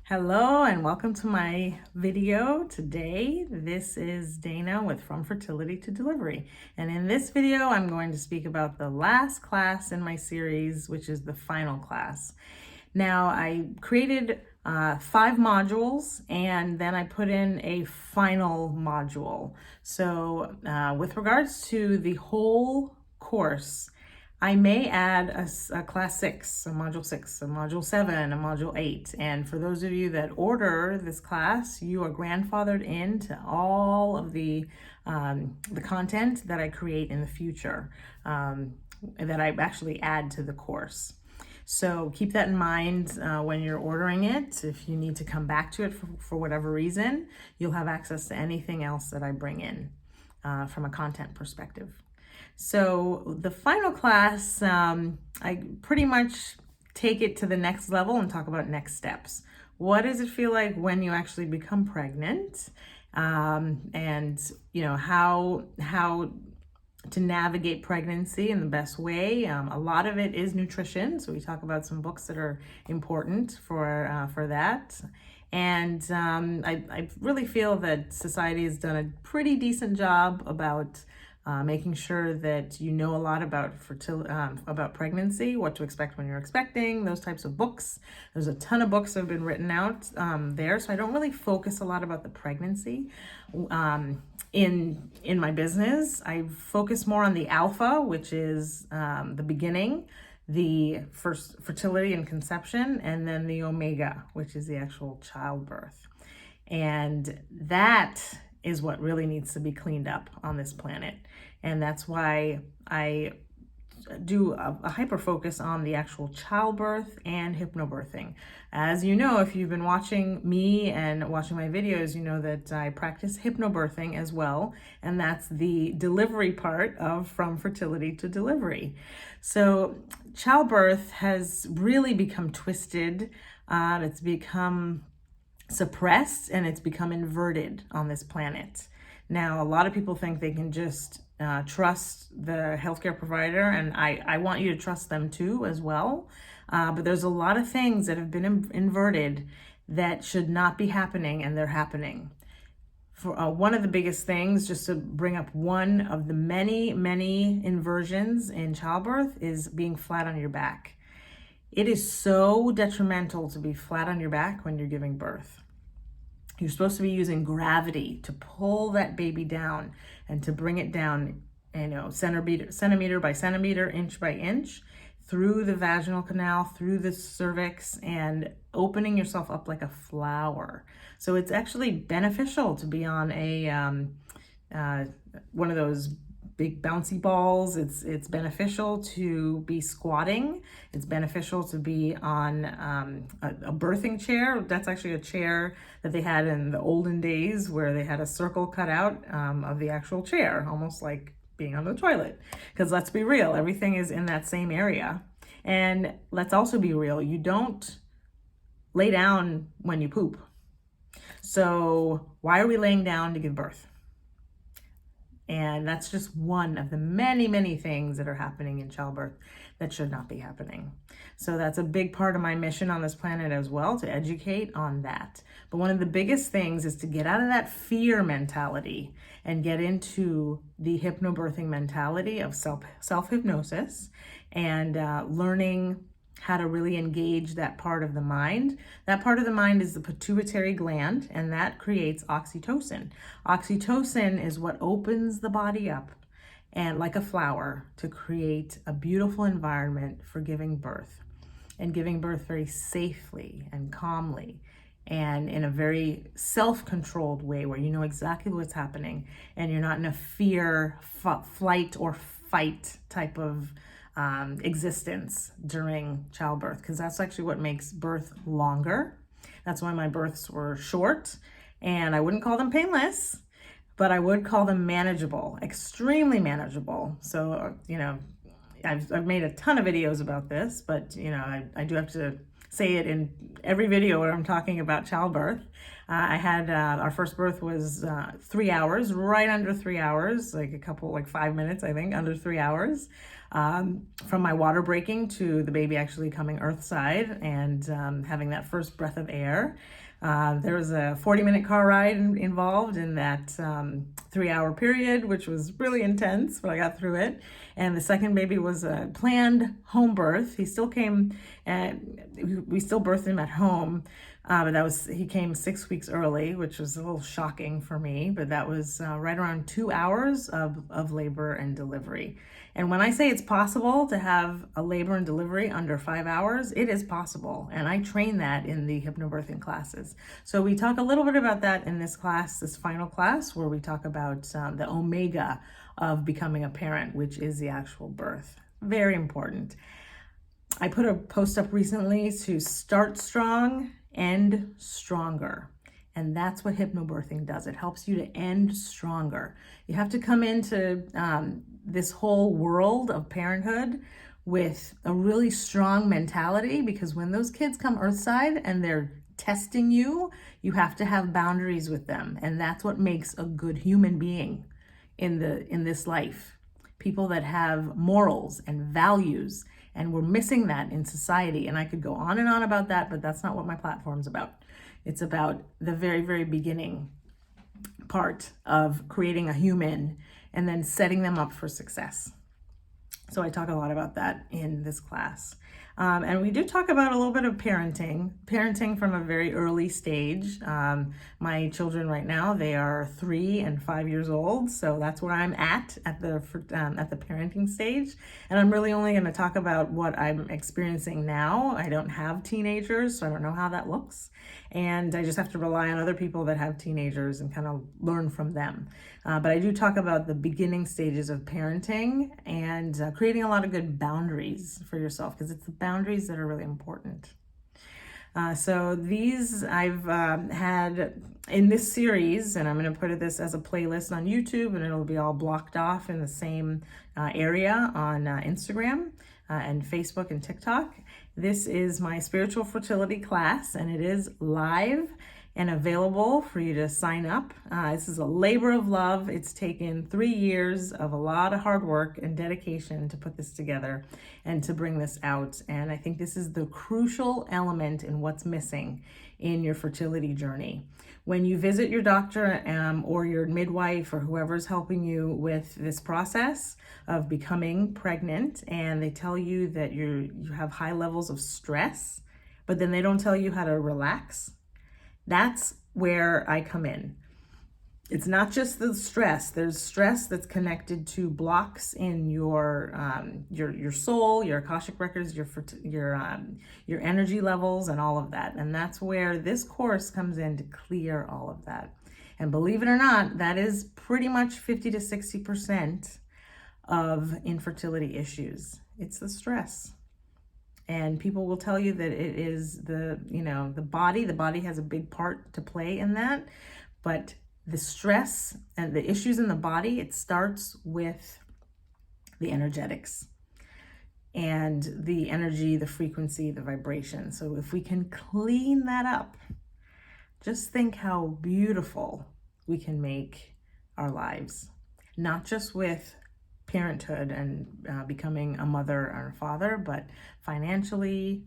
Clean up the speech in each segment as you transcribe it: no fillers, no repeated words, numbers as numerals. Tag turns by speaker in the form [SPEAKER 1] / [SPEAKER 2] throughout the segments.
[SPEAKER 1] Hello and welcome to my video today. This is Dayna with From Fertility to Delivery. And in this video, I'm going to speak about the last class in my series, which is the final class. Now, I created 5 modules and then I put in a final module. So with regards to the whole course, I may add a class 6, a module 6, a module 7, a module 8. And for those of you that order this class, you are grandfathered into all of the content that I create in the future, that I actually add to the course. So keep that in mind when you're ordering it. If you need to come back to it for whatever reason, you'll have access to anything else that I bring in from a content perspective. So the final class, I pretty much take it to the next level and talk about next steps. What does it feel like when you actually become pregnant? And you know, how to navigate pregnancy in the best way. A lot of it is nutrition, so we talk about some books that are important for that. And I really feel that society has done a pretty decent job about making sure that you know a lot about about pregnancy, what to expect when you're expecting, those types of books. There's a ton of books that have been written out there, so I don't really focus a lot about the pregnancy. In my business, I focus more on the alpha, which is the beginning, the first fertility and conception, and then the omega, which is the actual childbirth. And that is what really needs to be cleaned up on this planet. And that's why I do a hyper focus on the actual childbirth and hypnobirthing. As you know, if you've been watching me and watching my videos, you know that I practice hypnobirthing as well. And that's the delivery part of From Fertility to Delivery. So childbirth has really become twisted. It's become suppressed and it's become inverted on this planet. Now, a lot of people think they can just trust the healthcare provider, and I want you to trust them too as well. But there's a lot of things that have been inverted that should not be happening, and they're happening. For one of the biggest things, just to bring up one of the many inversions in childbirth, is being flat on your back. It is so detrimental to be flat on your back when you're giving birth. You're supposed to be using gravity to pull that baby down and to bring it down, you know, centimeter by centimeter, inch by inch, through the vaginal canal, through the cervix, and opening yourself up like a flower. So it's actually beneficial to be on a one of those big bouncy balls. It's beneficial to be squatting. It's beneficial to be on a birthing chair. That's actually a chair that they had in the olden days where they had a circle cut out of the actual chair, almost like being on the toilet. Because let's be real, everything is in that same area. And let's also be real, you don't lay down when you poop. So why are we laying down to give birth? And that's just one of the many things that are happening in childbirth that should not be happening. So that's a big part of my mission on this planet as well, to educate on that. But one of the biggest things is to get out of that fear mentality and get into the hypnobirthing mentality of self-hypnosis and learning how to really engage that part of the mind. That part of the mind is the pituitary gland, and that creates oxytocin. Oxytocin is what opens the body up, and like a flower, to create a beautiful environment for giving birth, and giving birth very safely and calmly and in a very self-controlled way where you know exactly what's happening and you're not in a fear, flight or fight type of existence during childbirth, because that's actually what makes birth longer. That's why my births were short, and I wouldn't call them painless, but I would call them manageable, extremely manageable. So, you know, I've made a ton of videos about this, but, you know, I do have to say it in every video where I'm talking about childbirth. I had our first birth was 3 hours, right under 3 hours, like 5 minutes, I think, under 3 hours, from my water breaking to the baby actually coming earthside and having that first breath of air. There was a 40-minute car ride involved in that 3-hour period, which was really intense, but I got through it. And the second baby was a planned home birth. He still came, and we still birthed him at home, but he came 6 weeks early, which was a little shocking for me. But that was right around 2 hours of labor and delivery. And when I say it's possible to have a labor and delivery under 5 hours, it is possible. And I train that in the hypnobirthing classes. So we talk a little bit about that in this class, this final class, where we talk about the omega of becoming a parent, which is the actual birth. Very important. I put a post up recently to start strong, end stronger. And that's what hypnobirthing does. It helps you to end stronger. You have to come into this whole world of parenthood with a really strong mentality, because when those kids come earthside and they're testing you, you have to have boundaries with them. And that's what makes a good human being in this life. People that have morals and values, and we're missing that in society. And I could go on and on about that, but that's not what my platform's about. It's about the very, very beginning part of creating a human and then setting them up for success. So I talk a lot about that in this class. And we do talk about a little bit of parenting from a very early stage. My children right now, they are 3 and 5 years old. So that's where I'm at the parenting stage. And I'm really only going to talk about what I'm experiencing now. I don't have teenagers, so I don't know how that looks. And I just have to rely on other people that have teenagers and kind of learn from them. But I do talk about the beginning stages of parenting and creating a lot of good boundaries for yourself, because it's the boundaries that are really important. So these I've had in this series, and I'm going to put this as a playlist on YouTube, and it'll be all blocked off in the same area on Instagram and Facebook and TikTok. This is my spiritual fertility class, and it is live and available for you to sign up. This is a labor of love. It's taken 3 years of a lot of hard work and dedication to put this together and to bring this out. And I think this is the crucial element in what's missing in your fertility journey. When you visit your doctor or your midwife or whoever's helping you with this process of becoming pregnant, and they tell you that you have high levels of stress, but then they don't tell you how to relax, that's where I come in. It's not just the stress. There's stress that's connected to blocks in your soul, your Akashic records, your energy levels, and all of that. And that's where this course comes in to clear all of that. And believe it or not, that is pretty much 50 to 60% of infertility issues. It's the stress. And people will tell you that it is the body. The body has a big part to play in that. But the stress and the issues in the body, it starts with the energetics and the energy, the frequency, the vibration. So if we can clean that up, just think how beautiful we can make our lives, not just with parenthood and becoming a mother or a father, but financially,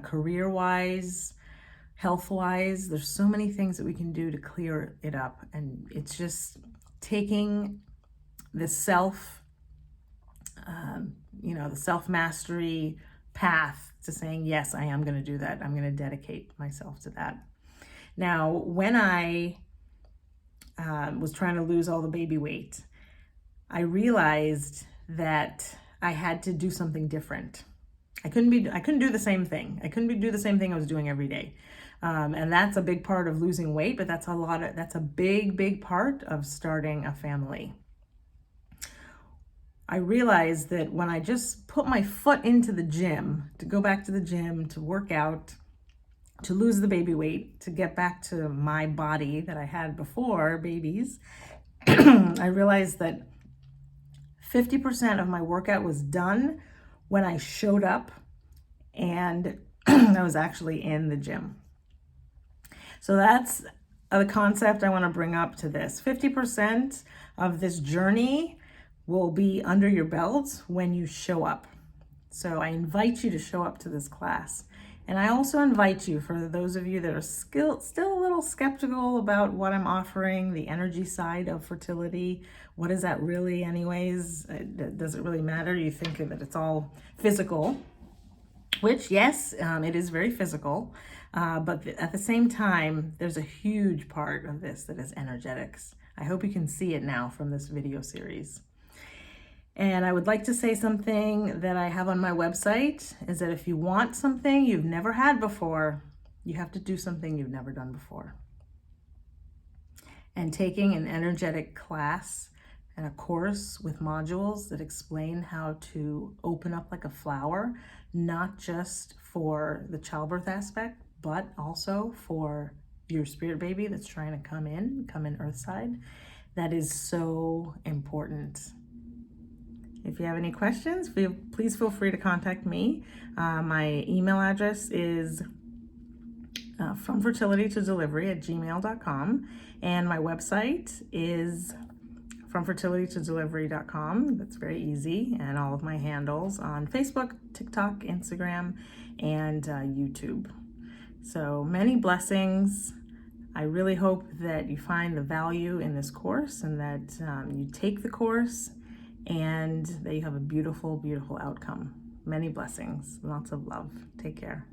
[SPEAKER 1] career-wise, health-wise. There's so many things that we can do to clear it up. And it's just taking the the self-mastery path to saying, yes, I am going to do that. I'm going to dedicate myself to that. Now, when I was trying to lose all the baby weight, I realized that I had to do something different. I couldn't do the same thing. I couldn't do the same thing I was doing every day. And that's a big part of losing weight, but that's a big part of starting a family. I realized that when I just put my foot into the gym, to go back to the gym, to work out, to lose the baby weight, to get back to my body that I had before babies, I realized that 50% of my workout was done when I showed up and I was actually in the gym. So that's other concept I want to bring up to this. 50% of this journey will be under your belt when you show up. So I invite you to show up to this class. And I also invite you, for those of you that are still a little skeptical about what I'm offering, the energy side of fertility, what is that really anyways? Does it really matter? You think that it's all physical, which yes, it is very physical, but at the same time, there's a huge part of this that is energetics. I hope you can see it now from this video series. And I would like to say something that I have on my website is that if you want something you've never had before, you have to do something you've never done before. And taking an energetic class and a course with modules that explain how to open up like a flower, not just for the childbirth aspect, but also for your spirit baby that's trying to come in earthside, that is so important. If you have any questions, please feel free to contact me. My email address is fromfertilitytodelivery@gmail.com, and my website is fromfertilitytodelivery.com. That's very easy, and all of my handles on Facebook, TikTok, Instagram, and YouTube. So many blessings. I really hope that you find the value in this course and that you take the course and that you have a beautiful, beautiful outcome. Many blessings, lots of love. Take care.